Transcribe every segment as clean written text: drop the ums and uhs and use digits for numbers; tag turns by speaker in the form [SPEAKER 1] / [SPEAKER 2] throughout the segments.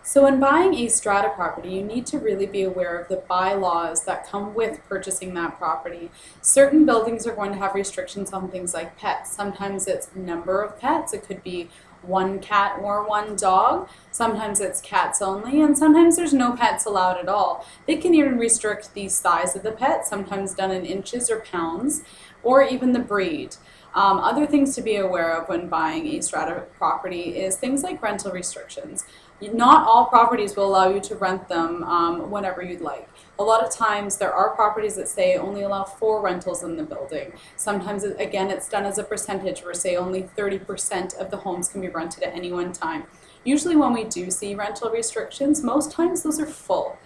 [SPEAKER 1] So when buying a strata property, you need to really be aware of the bylaws that come with purchasing that property. Certain buildings are going to have restrictions on things like pets. Sometimes it's number of pets. It could be one cat or one dog. Sometimes it's cats only, and sometimes there's no pets allowed at all. They can even restrict the size of the pet, sometimes done in inches or pounds, or even the breed. Other things to be aware of when buying a strata property is things like rental restrictions. Not all properties will allow you to rent them whenever you'd like. A lot of times there are properties that say only allow 4 rentals in the building. Sometimes, again, it's done as a percentage where say only 30% of the homes can be rented at any one time. Usually when we do see rental restrictions, most times those are full.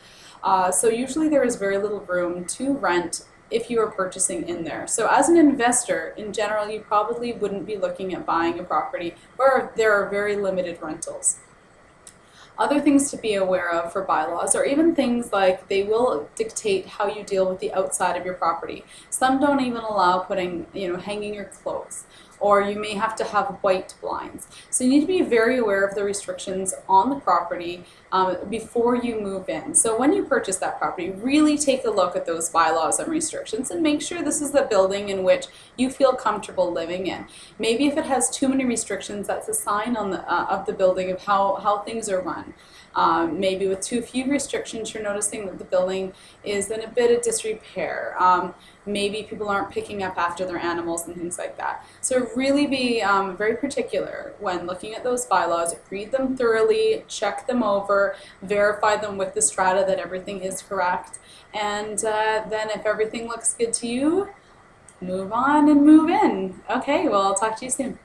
[SPEAKER 1] So usually there is very little room to rent if you are purchasing in there. So as an investor, in general, you probably wouldn't be looking at buying a property where there are very limited rentals. Other things to be aware of for bylaws are even things like they will dictate how you deal with the outside of your property. Some don't even allow putting, hanging your clothes, or you may have to have white blinds. So you need to be very aware of the restrictions on the property before you move in. So when you purchase that property, really take a look at those bylaws and restrictions and make sure this is the building in which you feel comfortable living in. Maybe if it has too many restrictions, that's a sign on of the building of how things are run. Maybe with too few restrictions, you're noticing that the building is in a bit of disrepair. Maybe people aren't picking up after their animals and things like that. So really be very particular when looking at those bylaws. Read them thoroughly, check them over, verify them with the strata that everything is correct, and then if everything looks good to you, move on and move in. Okay, well, I'll talk to you soon.